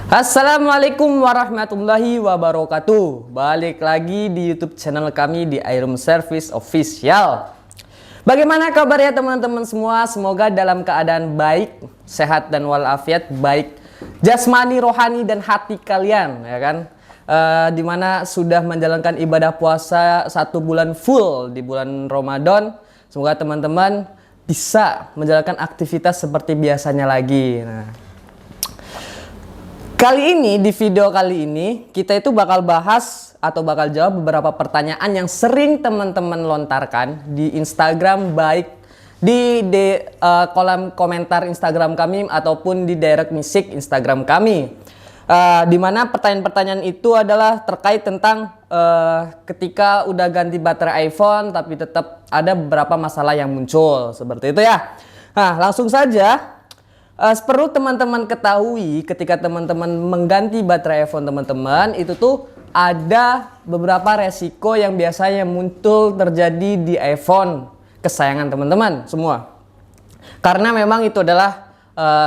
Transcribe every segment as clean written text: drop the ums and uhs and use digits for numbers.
Assalamualaikum warahmatullahi wabarakatuh. Balik lagi di YouTube channel kami di iRoom Service Official. Bagaimana kabarnya teman-teman semua? Semoga dalam keadaan baik, sehat dan walafiat, baik jasmani, rohani dan hati kalian, ya kan? Dimana sudah menjalankan ibadah puasa 1 bulan full di bulan Ramadan. Semoga teman-teman bisa menjalankan aktivitas seperti biasanya lagi. Kali ini, di video kali ini, kita itu bakal bahas atau bakal jawab beberapa pertanyaan yang sering teman-teman lontarkan di Instagram, baik di kolom komentar Instagram kami ataupun di direct message Instagram kami. Dimana pertanyaan-pertanyaan itu adalah terkait tentang ketika udah ganti baterai iPhone tapi tetap ada beberapa masalah yang muncul, seperti itu ya. Nah, langsung saja. Perlu teman-teman ketahui, ketika teman-teman mengganti baterai iPhone teman-teman, itu tuh ada beberapa resiko yang biasanya muncul terjadi di iPhone kesayangan teman-teman semua. Karena memang itu adalah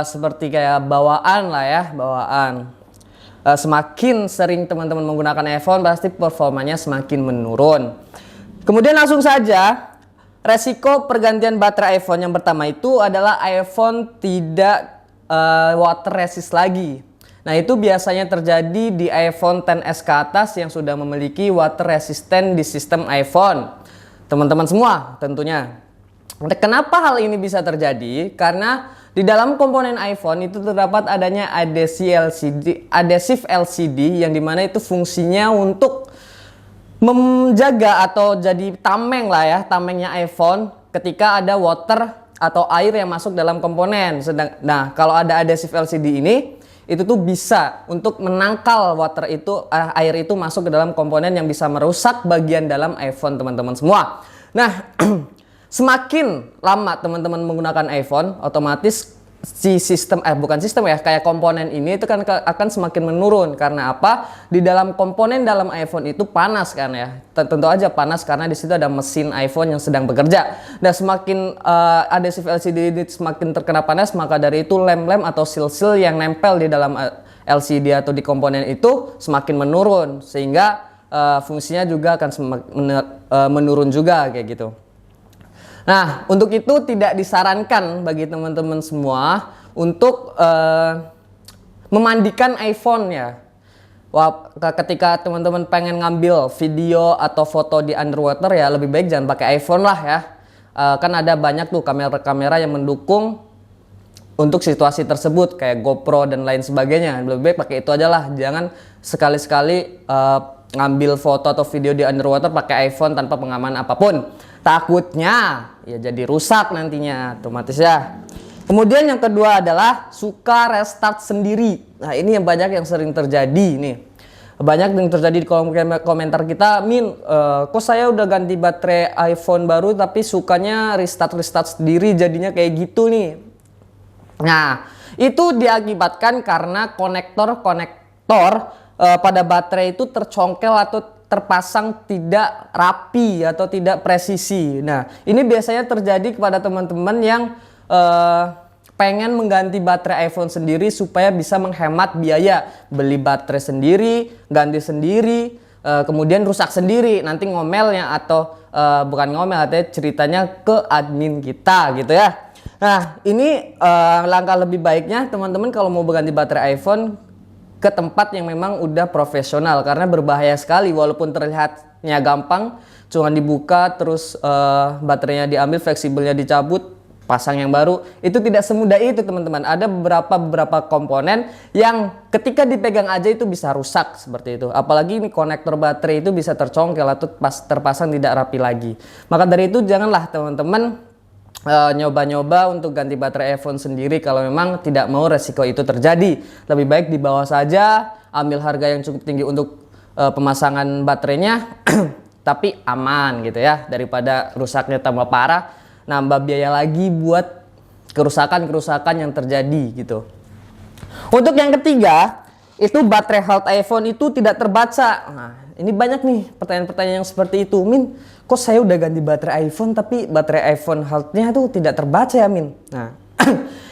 seperti kayak bawaan lah ya, bawaan. Semakin sering teman-teman menggunakan iPhone, pasti performanya semakin menurun. Kemudian langsung saja. Resiko pergantian baterai iPhone yang pertama itu adalah iPhone tidak water resist lagi. Nah, itu biasanya terjadi di iPhone XS ke atas yang sudah memiliki water resistant di sistem iPhone. Teman-teman semua tentunya. Kenapa hal ini bisa terjadi? Karena di dalam komponen iPhone itu terdapat adanya adhesive LCD yang dimana itu fungsinya untuk menjaga atau jadi tameng lah ya, tamengnya iPhone ketika ada water atau air yang masuk dalam komponen. Nah, kalau ada adhesive LCD ini, itu tuh bisa untuk menangkal water itu, air itu masuk ke dalam komponen yang bisa merusak bagian dalam iPhone teman-teman semua. Nah, semakin lama teman-teman menggunakan iPhone, otomatis si sistem bukan sistem ya, kayak komponen ini itu kan akan semakin menurun. Karena apa? Di dalam komponen dalam iPhone itu panas kan ya, tentu aja panas karena di situ ada mesin iPhone yang sedang bekerja. Dan semakin adhesive LCD ini semakin terkena panas, maka dari itu lem-lem atau sil-sil yang nempel di dalam LCD atau di komponen itu semakin menurun, sehingga fungsinya juga akan menurun juga kayak gitu. Nah, untuk itu tidak disarankan bagi teman-teman semua untuk memandikan iPhone ya. Ketika teman-teman pengen ngambil video atau foto di underwater ya lebih baik jangan pakai iPhone lah ya. Kan ada banyak tuh kamera-kamera yang mendukung untuk situasi tersebut kayak GoPro dan lain sebagainya. Lebih baik pakai itu aja lah. Jangan sekali-sekali ngambil foto atau video di underwater pakai iPhone tanpa pengaman apapun. Takutnya ya jadi rusak nantinya otomatis ya. Kemudian yang kedua adalah suka restart sendiri. Nah, ini yang banyak yang sering terjadi nih. Banyak yang terjadi di kolom komentar kita, Min, kok saya udah ganti baterai iPhone baru tapi sukanya restart sendiri jadinya kayak gitu nih. Nah, itu diakibatkan karena konektor pada baterai itu tercongkel atau terpasang tidak rapi atau tidak presisi. Nah, ini biasanya terjadi kepada teman-teman yang pengen mengganti baterai iPhone sendiri supaya bisa menghemat biaya. Beli baterai sendiri, ganti sendiri, kemudian rusak sendiri. Nanti ngomelnya atau bukan ngomel, artinya ceritanya ke admin kita gitu ya. Nah, ini langkah lebih baiknya teman-teman kalau mau berganti baterai iPhone ke tempat yang memang udah profesional, karena berbahaya sekali. Walaupun terlihatnya gampang, cuma dibuka terus baterainya diambil, fleksibelnya dicabut, pasang yang baru, itu tidak semudah itu teman-teman. Ada beberapa komponen yang ketika dipegang aja itu bisa rusak seperti itu. Apalagi ini konektor baterai itu bisa tercongkel atau terpasang tidak rapi lagi. Maka dari itu janganlah teman-teman nyoba-nyoba untuk ganti baterai iPhone sendiri kalau memang tidak mau resiko itu terjadi. Lebih baik dibawa saja, ambil harga yang cukup tinggi untuk pemasangan baterainya tapi aman gitu ya, daripada rusaknya tambah parah, nambah biaya lagi buat kerusakan yang terjadi gitu. Untuk yang ketiga, itu baterai health iPhone itu tidak terbaca. Nah, ini banyak nih pertanyaan-pertanyaan yang seperti itu. Min, kok saya udah ganti baterai iPhone tapi baterai iPhone health-nya itu tidak terbaca ya, Min? Nah,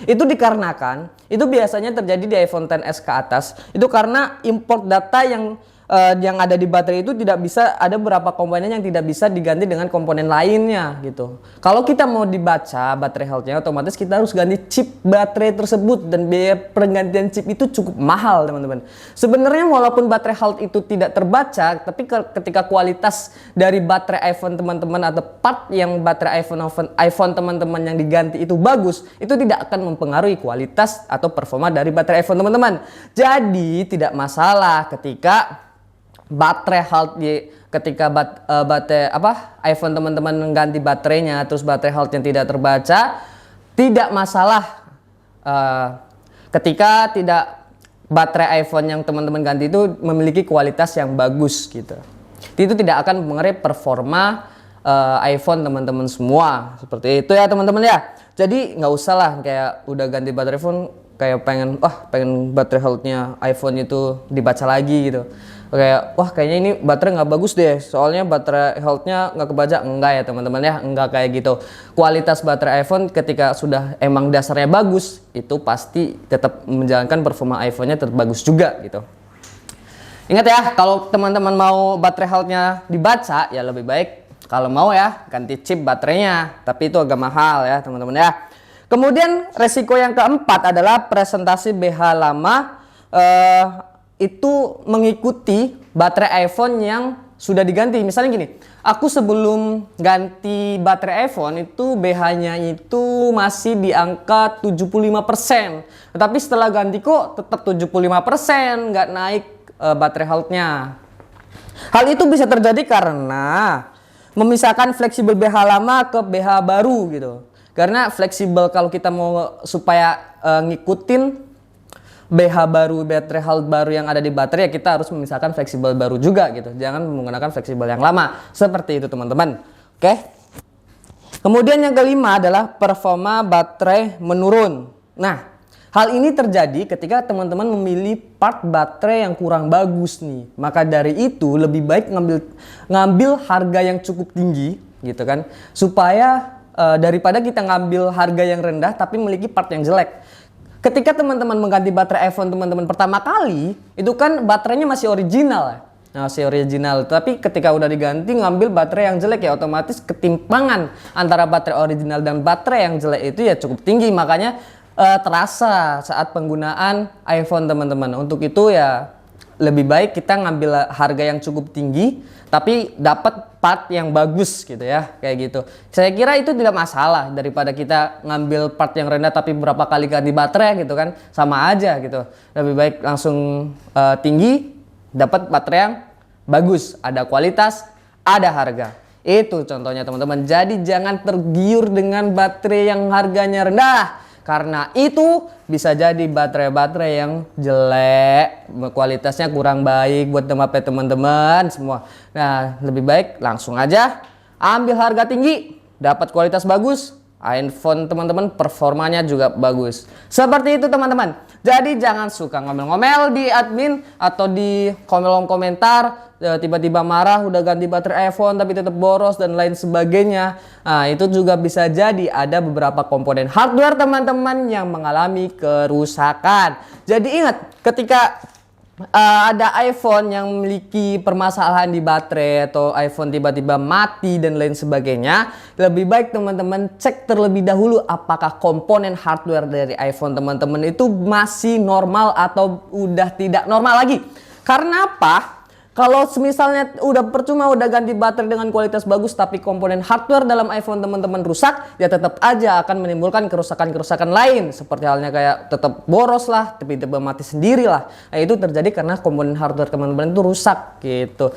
itu dikarenakan itu biasanya terjadi di iPhone XS ke atas. Itu karena import data yang ada di baterai itu tidak bisa, ada beberapa komponen yang tidak bisa diganti dengan komponen lainnya gitu. Kalau kita mau dibaca baterai health-nya, otomatis kita harus ganti chip baterai tersebut, dan biaya penggantian chip itu cukup mahal teman-teman. Sebenarnya walaupun baterai health itu tidak terbaca, tapi ketika kualitas dari baterai iPhone teman-teman atau part yang baterai iPhone teman-teman yang diganti itu bagus, itu tidak akan mempengaruhi kualitas atau performa dari baterai iPhone teman-teman. Jadi tidak masalah ketika baterai health ketika baterai iPhone teman-teman mengganti baterainya, terus baterai health yang tidak terbaca, tidak masalah ketika tidak baterai iPhone yang teman-teman ganti itu memiliki kualitas yang bagus gitu. Itu tidak akan mempengaruhi performa iPhone teman-teman semua, seperti itu ya teman-teman ya. Jadi nggak usah lah kayak udah ganti baterai iPhone kayak pengen baterai health-nya iPhone itu dibaca lagi gitu. Kayak wah kayaknya ini baterai nggak bagus deh, soalnya baterai health-nya nggak kebaca. Enggak ya teman-teman ya, enggak kayak gitu. Kualitas baterai iPhone ketika sudah emang dasarnya bagus, itu pasti tetap menjalankan performa iPhone-nya tetap bagus juga gitu. Ingat ya, kalau teman-teman mau baterai health-nya dibaca, ya lebih baik kalau mau ya ganti chip baterainya, tapi itu agak mahal ya teman-teman ya. Kemudian resiko yang keempat adalah presentasi BH lama itu mengikuti baterai iPhone yang sudah diganti. Misalnya gini, aku sebelum ganti baterai iPhone itu BH-nya itu masih di angka 75%. Tetapi setelah ganti kok tetap 75%, nggak naik baterai health-nya. Hal itu bisa terjadi karena memisahkan fleksibel BH lama ke BH baru gitu. Karena fleksibel kalau kita mau supaya ngikutin BH baru, baterai health baru yang ada di baterai, ya kita harus memisahkan fleksibel baru juga gitu. Jangan menggunakan fleksibel yang lama. Seperti itu teman-teman. Oke. Kemudian yang kelima adalah performa baterai menurun. Nah, hal ini terjadi ketika teman-teman memilih part baterai yang kurang bagus nih. Maka dari itu lebih baik ngambil harga yang cukup tinggi gitu kan. Supaya daripada kita ngambil harga yang rendah tapi memiliki part yang jelek. Ketika teman-teman mengganti baterai iPhone teman-teman pertama kali, itu kan baterainya masih original ya. Masih original, tapi ketika udah diganti ngambil baterai yang jelek, ya otomatis ketimpangan antara baterai original dan baterai yang jelek itu ya cukup tinggi. Makanya terasa saat penggunaan iPhone teman-teman. Untuk itu ya lebih baik kita ngambil harga yang cukup tinggi tapi dapat part yang bagus gitu ya, kayak gitu. Saya kira itu tidak masalah daripada kita ngambil part yang rendah tapi berapa kali ganti baterai gitu kan, sama aja gitu. Lebih baik langsung tinggi, dapat baterai yang bagus, ada kualitas, ada harga. Itu contohnya teman-teman. Jadi jangan tergiur dengan baterai yang harganya rendah. Karena itu bisa jadi baterai-baterai yang jelek, kualitasnya kurang baik buat teman-teman semua. Nah, lebih baik langsung aja ambil harga tinggi, dapat kualitas bagus, iPhone teman-teman performanya juga bagus. Seperti itu teman-teman. Jadi jangan suka ngomel-ngomel di admin atau di kolom komentar, tiba-tiba marah udah ganti baterai iPhone tapi tetap boros dan lain sebagainya. Nah, itu juga bisa jadi ada beberapa komponen hardware teman-teman yang mengalami kerusakan. Jadi ingat, ketika ada iPhone yang memiliki permasalahan di baterai atau iPhone tiba-tiba mati dan lain sebagainya, lebih baik teman-teman cek terlebih dahulu apakah komponen hardware dari iPhone teman-teman itu masih normal atau udah tidak normal lagi. Karena apa? Kalau misalnya udah percuma udah ganti baterai dengan kualitas bagus tapi komponen hardware dalam iPhone teman-teman rusak, ya tetap aja akan menimbulkan kerusakan-kerusakan lain. Seperti halnya kayak tetap boros lah, tiba-tiba mati sendiri lah. Nah, itu terjadi karena komponen hardware teman-teman itu rusak gitu.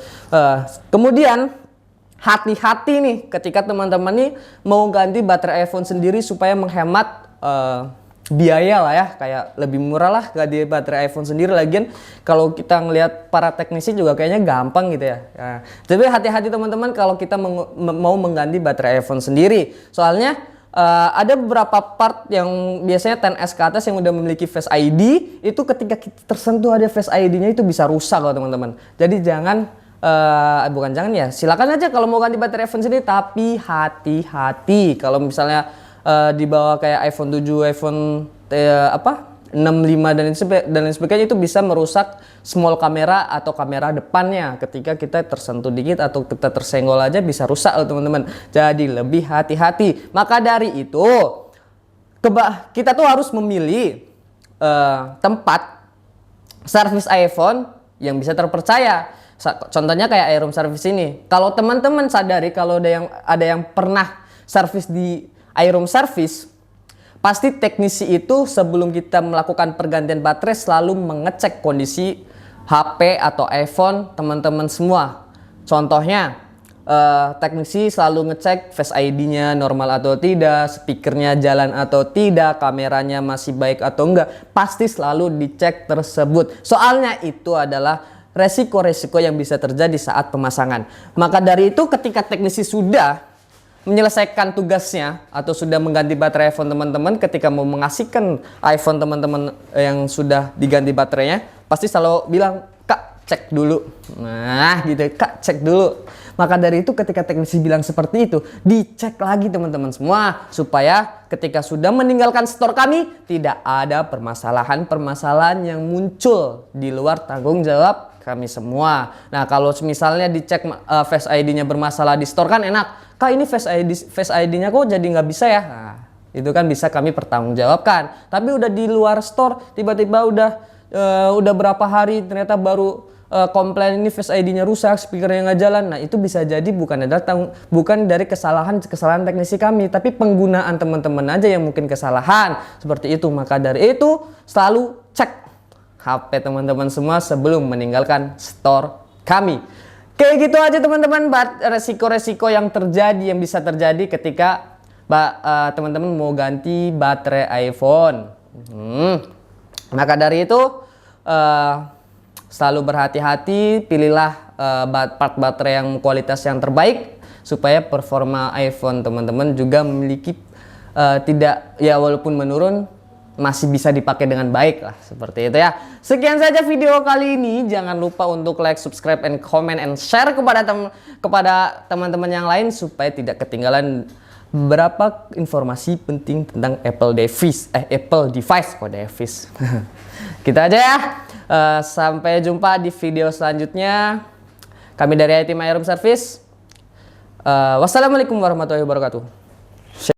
Kemudian hati-hati nih ketika teman-teman nih mau ganti baterai iPhone sendiri supaya menghemat biaya lah ya, kayak lebih murah lah ganti baterai iPhone sendiri. Lagian kalau kita ngelihat para teknisi juga kayaknya gampang gitu ya. Nah, tapi hati-hati teman-teman kalau kita mau mengganti baterai iPhone sendiri. Soalnya ada beberapa part yang biasanya XS ke atas yang udah memiliki Face ID, itu ketika kita tersentuh ada Face ID-nya itu bisa rusak loh teman-teman. Jadi jangan silakan aja kalau mau ganti baterai iPhone sendiri, tapi hati-hati kalau misalnya di bawah kayak iPhone 7, iPhone 65 dan lain sebagainya, itu bisa merusak small kamera atau kamera depannya. Ketika kita tersentuh dikit atau kita tersenggol aja bisa rusak loh teman-teman. Jadi lebih hati-hati. Maka dari itu kita tuh harus memilih tempat servis iPhone yang bisa terpercaya. Contohnya kayak iRoom Service ini. Kalau teman-teman sadari kalau ada yang pernah servis di iRoom Service, pasti teknisi itu sebelum kita melakukan pergantian baterai selalu mengecek kondisi HP atau iPhone teman-teman semua. Contohnya, teknisi selalu ngecek Face ID-nya normal atau tidak, speakernya jalan atau tidak, kameranya masih baik atau enggak. Pasti selalu dicek tersebut. Soalnya itu adalah resiko-resiko yang bisa terjadi saat pemasangan. Maka dari itu ketika teknisi sudah menyelesaikan tugasnya atau sudah mengganti baterai iPhone teman-teman, ketika mau mengasihkan iPhone teman-teman yang sudah diganti baterainya, pasti selalu bilang, "Kak, cek dulu." Nah, gitu, "Kak, cek dulu." Maka dari itu ketika teknisi bilang seperti itu, dicek lagi teman-teman semua, supaya ketika sudah meninggalkan store kami, tidak ada permasalahan-permasalahan yang muncul di luar tanggung jawab kami semua. Nah, kalau misalnya dicek Face ID-nya bermasalah di store kan enak. "Kak, ini Face ID-nya kok jadi nggak bisa ya?" Nah, itu kan bisa kami pertanggungjawabkan. Tapi udah di luar store, tiba-tiba udah berapa hari ternyata baru komplain ini Face ID-nya rusak, speakernya nggak jalan. Nah, itu bisa jadi bukan dari kesalahan teknisi kami, tapi penggunaan teman-teman aja yang mungkin kesalahan seperti itu. Maka dari itu selalu cek HP teman-teman semua sebelum meninggalkan store kami. Kayak gitu aja teman-teman, resiko-resiko yang bisa terjadi ketika teman-teman mau ganti baterai iPhone. Maka dari itu selalu berhati-hati, pilihlah part baterai yang kualitas yang terbaik supaya performa iPhone teman-teman juga memiliki walaupun menurun masih bisa dipakai dengan baik lah, seperti itu ya. Sekian saja video kali ini. Jangan lupa untuk like, subscribe, and comment, and share kepada teman-teman yang lain supaya tidak ketinggalan beberapa informasi penting tentang Apple device. Kita aja ya. Sampai jumpa di video selanjutnya. Kami dari tim iRoom Service. Wassalamualaikum warahmatullahi wabarakatuh.